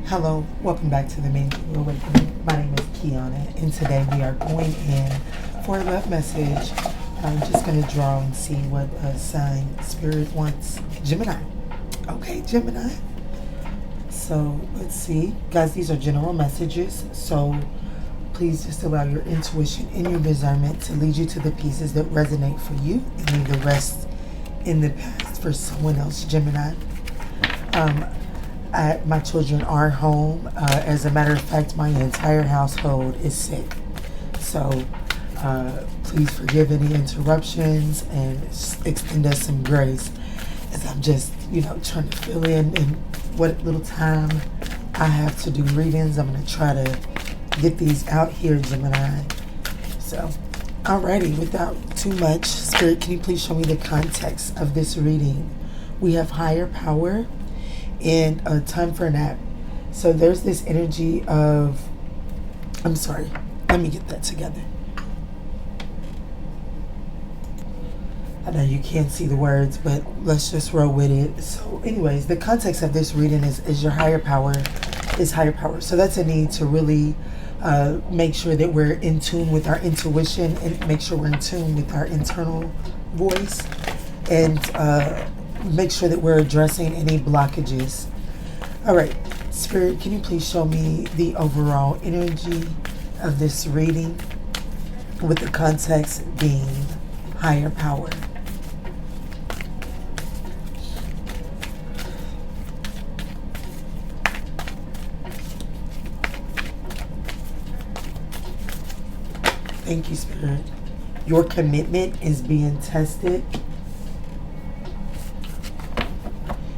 Hello, welcome back to the Main Awakening. My name is Kiana, and today we are going in for a love message. I'm just going to draw and see what sign Spirit wants. Gemini. Okay, Gemini. So let's see. Guys, these are general messages, so please just allow your intuition and your discernment to lead you to the pieces that resonate for you and leave the rest in the past for someone else, Gemini. My children are home. As a matter of fact, my entire household is sick. So please forgive any interruptions and extend us some grace as I'm just, trying to fill in what little time I have to do readings. I'm going to try to get these out here, Gemini. So, alrighty, without too much, Spirit, can you please show me the context of this reading? We have higher power and a time for a nap. So there's this energy of, I'm sorry, let me get that together. I know you can't see the words, but let's just roll with it. So anyways, the context of this reading is your higher power is higher power. So that's a need to really make sure that we're in tune with our intuition and make sure we're in tune with our internal voice and make sure that we're addressing any blockages. All right, Spirit, can you please show me the overall energy of this reading with the context being higher power? Thank you, Spirit. Your commitment is being tested.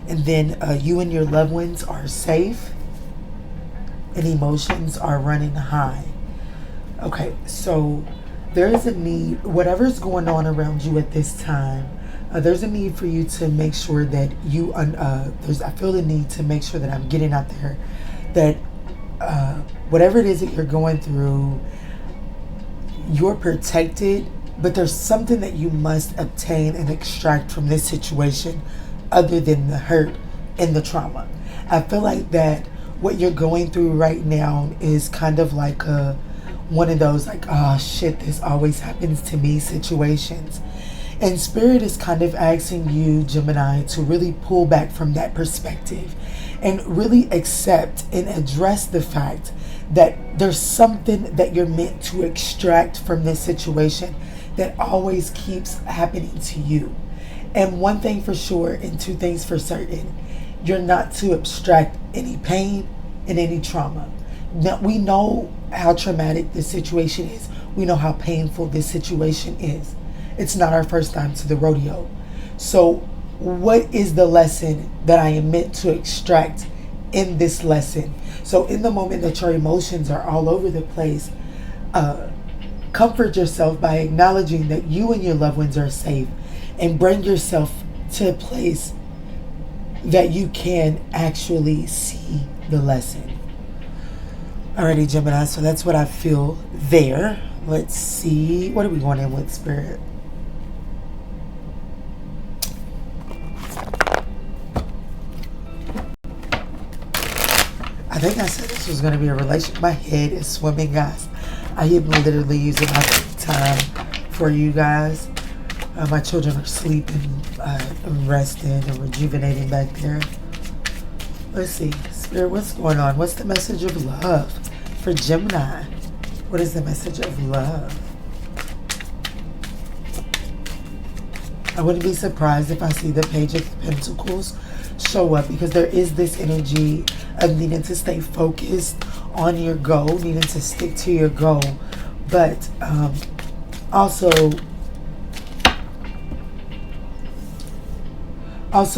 And then you and your loved ones are safe and emotions are running high. Okay, so there is a need, whatever's going on around you at this time, there's a need for you to make sure that you, I feel the need to make sure that I'm getting out there, that whatever it is that you're going through, you're protected, but there's something that you must obtain and extract from this situation other than the hurt and the trauma. I feel like that what you're going through right now is kind of like one of those like, oh shit, this always happens to me situations. And Spirit is kind of asking you, Gemini, to really pull back from that perspective and really accept and address the fact that there's something that you're meant to extract from this situation that always keeps happening to you. And one thing for sure and two things for certain, you're not to abstract any pain and any trauma. Now, we know how traumatic this situation is. We know how painful this situation is. It's not our first time to the rodeo. So what is the lesson that I am meant to extract in this lesson? So in the moment that your emotions are all over the place, comfort yourself by acknowledging that you and your loved ones are safe, and bring yourself to a place that you can actually see the lesson. Alrighty, Gemini, so that's what I feel there. Let's see, what are we going in with, Spirit? I think I said this was going to be a relationship. My head is swimming, guys. I am literally using my time for you guys. My children are sleeping, resting, and rejuvenating back there. Let's see. Spirit, what's going on? What's the message of love for Gemini? What is the message of love? I wouldn't be surprised if I see the Page of Pentacles show up, because there is this energy of needing to stay focused on your goal, needing to stick to your goal, but also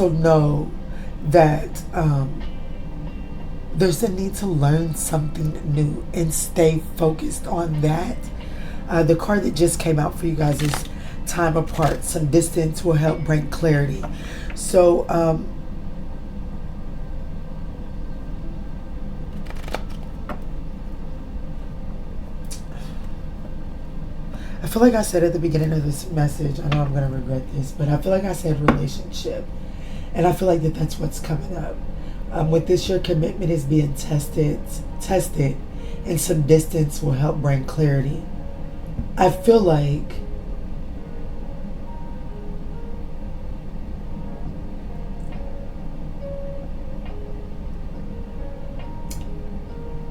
know that there's a need to learn something new and stay focused on that. The card that just came out for you guys is time apart. Some distance will help bring clarity. So I feel like I said at the beginning of this message, I know I'm going to regret this, but I feel like I said relationship. And I feel like that's what's coming up. With this, your commitment is being tested, and some distance will help bring clarity. I feel like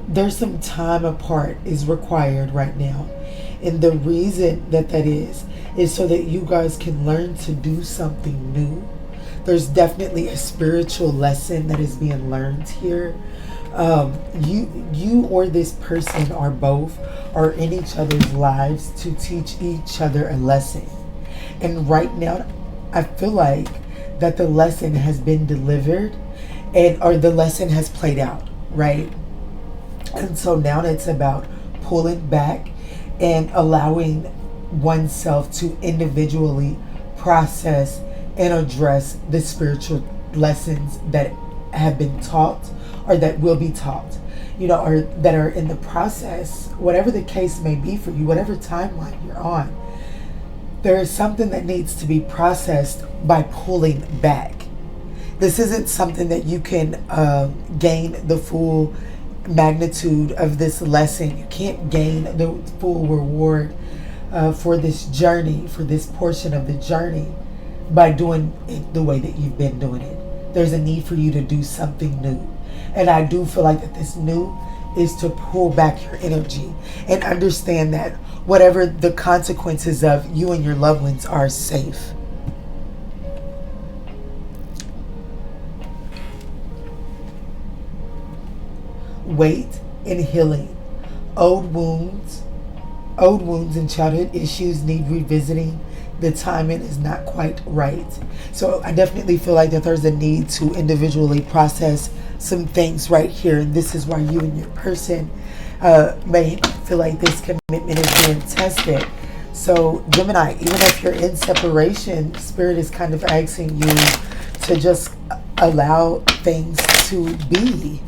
there's some time apart is required right now. And the reason that is so that you guys can learn to do something new. There's definitely a spiritual lesson that is being learned here. You or this person are in each other's lives to teach each other a lesson. And right now, I feel like that the lesson has been delivered, or the lesson has played out, right? And so now it's about pulling back and allowing oneself to individually process and address the spiritual lessons that have been taught or that will be taught, or that are in the process, whatever the case may be for you, whatever timeline you're on. There is something that needs to be processed by pulling back. This isn't something that you can gain the full magnitude of this lesson. You can't gain the full reward for this journey, for this portion of the journey, by doing it the way that you've been doing it. There's a need for you to do something new. And I do feel like that this new is to pull back your energy and understand that whatever the consequences of, you and your loved ones are safe. Weight and healing. Old wounds and childhood issues need revisiting. The timing is not quite right. So I definitely feel like that there's a need to individually process some things right here. And this is why you and your person may feel like this commitment is being tested. So Gemini, even if you're in separation, Spirit is kind of asking you to just allow things to be.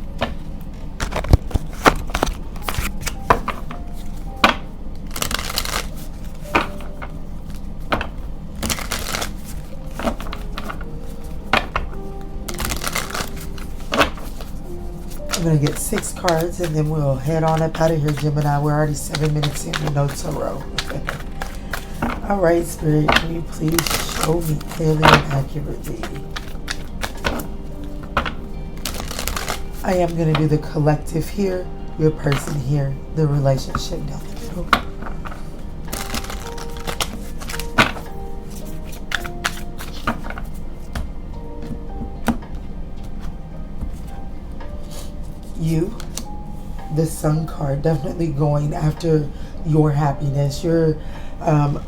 I'm going to get 6 cards and then we'll head on up out of here, Gemini. We're already 7 minutes in with no tarot. All right, Spirit, can you please show me clearly and accurately? I am going to do the collective here, your person here, the relationship down the middle. You, the Sun card, definitely going after your happiness. You're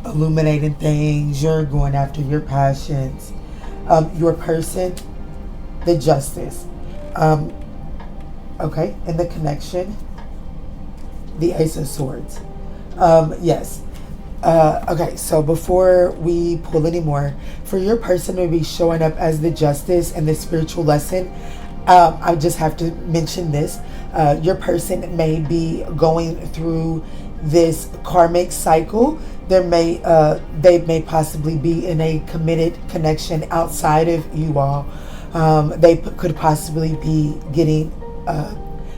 illuminating things. You're going after your passions. Your person, the Justice. Okay, and the connection, the Ace of Swords. Yes. Okay, so before we pull any more, for your person to be showing up as the Justice and the spiritual lesson, I just have to mention this. Your person may be going through this karmic cycle. They may possibly be in a committed connection outside of you all. They could possibly be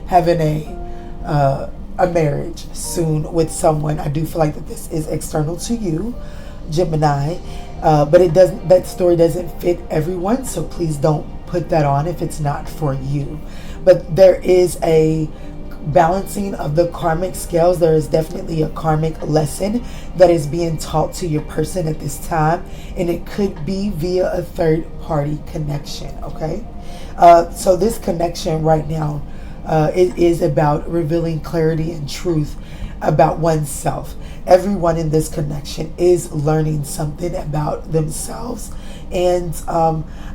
having a marriage soon with someone. I do feel like that this is external to you, Gemini, but that story doesn't fit everyone, so please don't put that on if it's not for you. But there is a balancing of the karmic scales. There is definitely a karmic lesson that is being taught to your person at this time, and it could be via a third party connection. Okay, so this connection right now, it is about revealing clarity and truth about oneself. Everyone in this connection is learning something about themselves. And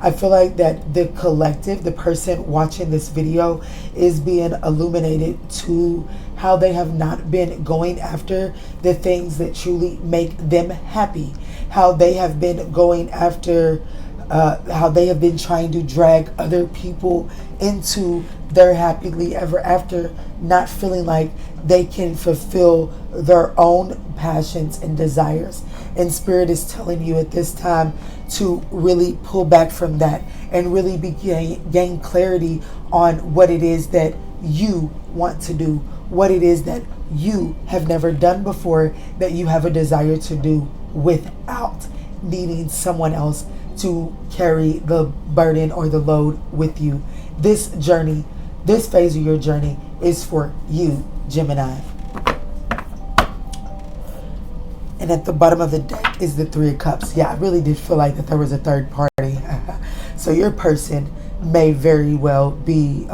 I feel like that the collective, the person watching this video, is being illuminated to how they have not been going after the things that truly make them happy. How they have been going after how they have been trying to drag other people into their happily ever after, not feeling like they can fulfill their own passions and desires. And Spirit is telling you at this time to really pull back from that and really gain clarity on what it is that you want to do, what it is that you have never done before, that you have a desire to do without needing someone else to carry the burden or the load with you. This journey, this phase of your journey is for you, Gemini. And at the bottom of the deck is the Three of Cups. Yeah, I really did feel like that there was a third party. So your person may very well be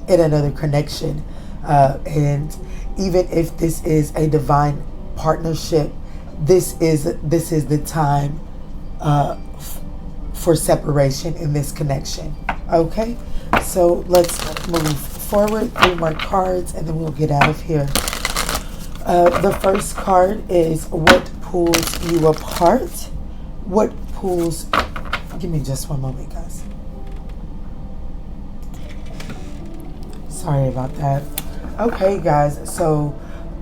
in another connection. And even if this is a divine partnership, this is the time for separation in this connection. Okay, so let's move forward. 3 more cards and then we'll get out of here. The first card is what pulls you apart. What pulls... Give me just one moment, guys. Sorry about that. Okay, guys. So,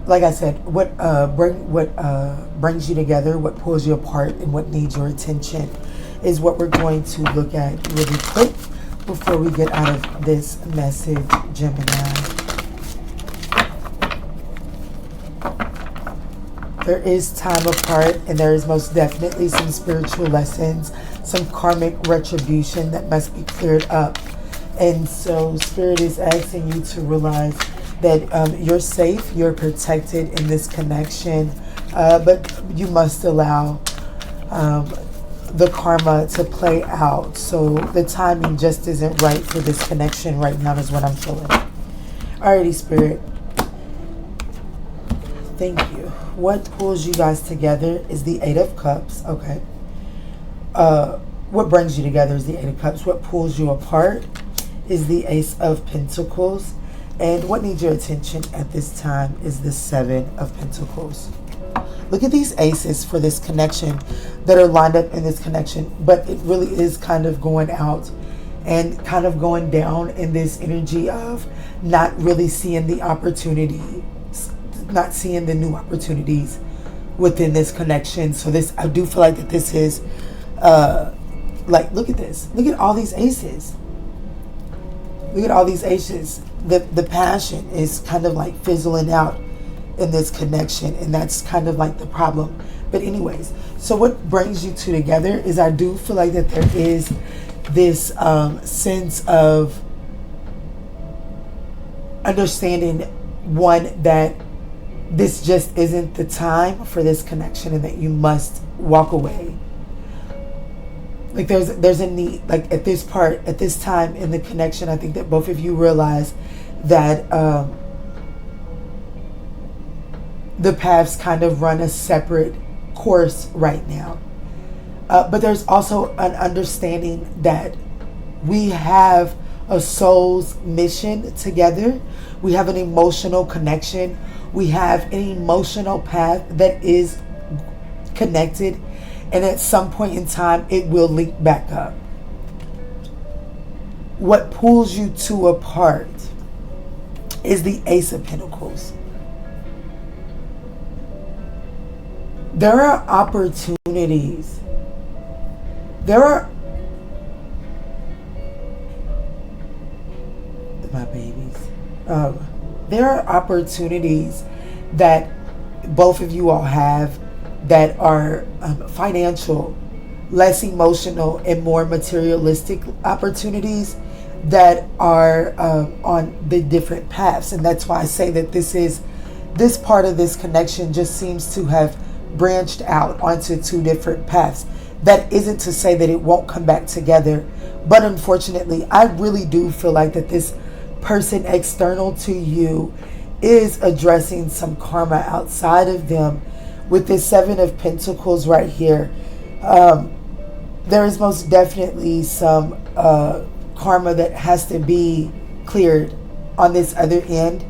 like I said, what brings you together, what pulls you apart, and what needs your attention is what we're going to look at really quick before we get out of this message, Gemini. There is time apart, and there is most definitely some spiritual lessons, some karmic retribution that must be cleared up. And so Spirit is asking you to realize that you're safe, you're protected in this connection, but you must allow the karma to play out. So the timing just isn't right for this connection right now is what I'm feeling. Alrighty, Spirit. Thank you. What pulls you guys together is the Eight of Cups. Okay. What brings you together is the Eight of Cups. What pulls you apart is the Ace of Pentacles. And what needs your attention at this time is the Seven of Pentacles. Look at these aces for this connection that are lined up in this connection. But it really is kind of going out and kind of going down in this energy of not really seeing the opportunity, not seeing the new opportunities within this connection. So this, I do feel like that this is like, look at this. Look at all these aces. Look at all these aces. The passion is kind of like fizzling out in this connection, and that's kind of like the problem. But anyways, so what brings you two together is I do feel like that there is this sense of understanding, one, that this just isn't the time for this connection and that you must walk away. Like there's a need, like at this time in the connection, I think that both of you realize that the paths kind of run a separate course right now. But there's also an understanding that we have a soul's mission together. We have an emotional connection. We have an emotional path that is connected. And at some point in time, it will link back up. What pulls you two apart is the Ace of Pentacles. There are opportunities. There are... My babies. There are opportunities that both of you all have that are financial, less emotional, and more materialistic opportunities that are on the different paths. And that's why I say that this part of this connection just seems to have branched out onto two different paths. That isn't to say that it won't come back together, but unfortunately, I really do feel like that this person external to you is addressing some karma outside of them. With this Seven of Pentacles right here, there is most definitely some karma that has to be cleared on this other end.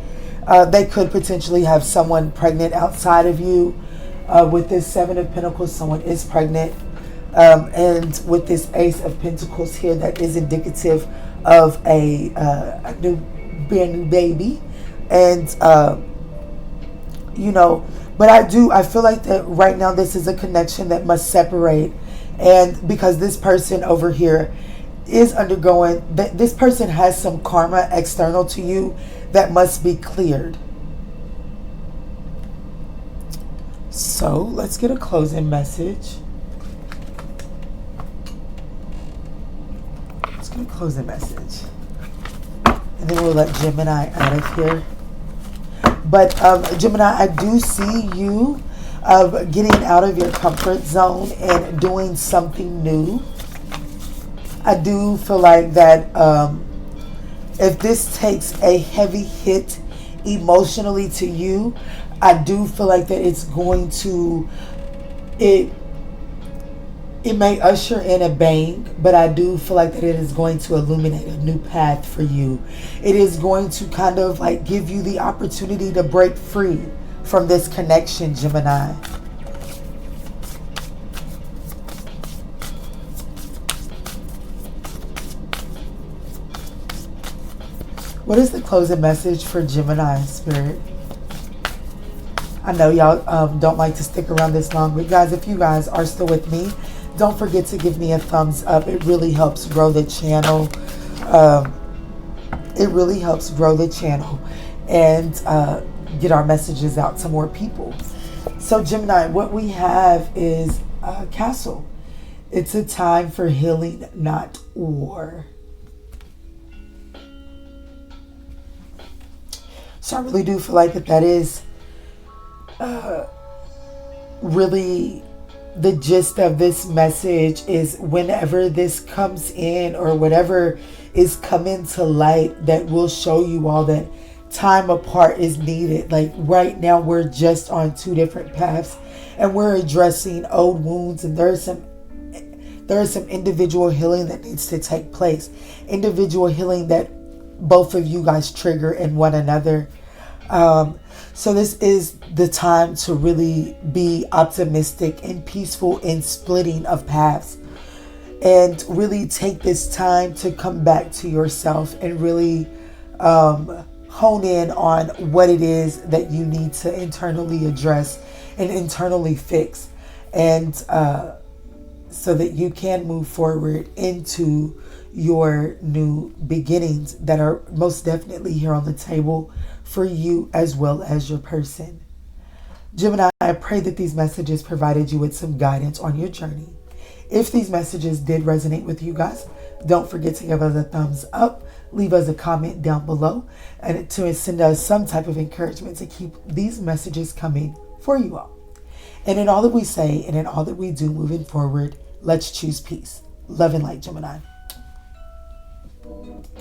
They could potentially have someone pregnant outside of you. With this Seven of Pentacles, someone is pregnant. And with this Ace of Pentacles here, that is indicative of a new, brand new baby. And, you know, but I feel like that right now this is a connection that must separate. And because this person over here is undergoing, this person has some karma external to you that must be cleared. So let's get a closing message. Let's get a closing message. And then we'll let Gemini out of here. But Gemini, I do see you getting out of your comfort zone and doing something new. I do feel like that if this takes a heavy hit emotionally to you, I do feel like that it's going to, it may usher in a bang, but I do feel like that it is going to illuminate a new path for you. It is going to kind of like give you the opportunity to break free from this connection, Gemini. What is the closing message for Gemini, Spirit? I know y'all don't like to stick around this long, but guys, if you guys are still with me, don't forget to give me a thumbs up. It really helps grow the channel. It really helps grow the channel and get our messages out to more people. So Gemini, what we have is Castle. It's a time for healing, not war. So I really do feel like that is really the gist of this message. Is whenever this comes in or whatever is coming to light, that will show you all that time apart is needed. Like right now we're just on two different paths and we're addressing old wounds, and there is some individual healing that needs to take place. Individual healing that both of you guys trigger in one another. So this is the time to really be optimistic and peaceful in splitting of paths, and really take this time to come back to yourself and really hone in on what it is that you need to internally address and internally fix, and so that you can move forward into your new beginnings that are most definitely here on the table for you as well as your person. Gemini, I pray that these messages provided you with some guidance on your journey. If these messages did resonate with you guys, don't forget to give us a thumbs up, leave us a comment down below, and to send us some type of encouragement to keep these messages coming for you all. And in all that we say and in all that we do moving forward, let's choose peace. Love and light, Gemini.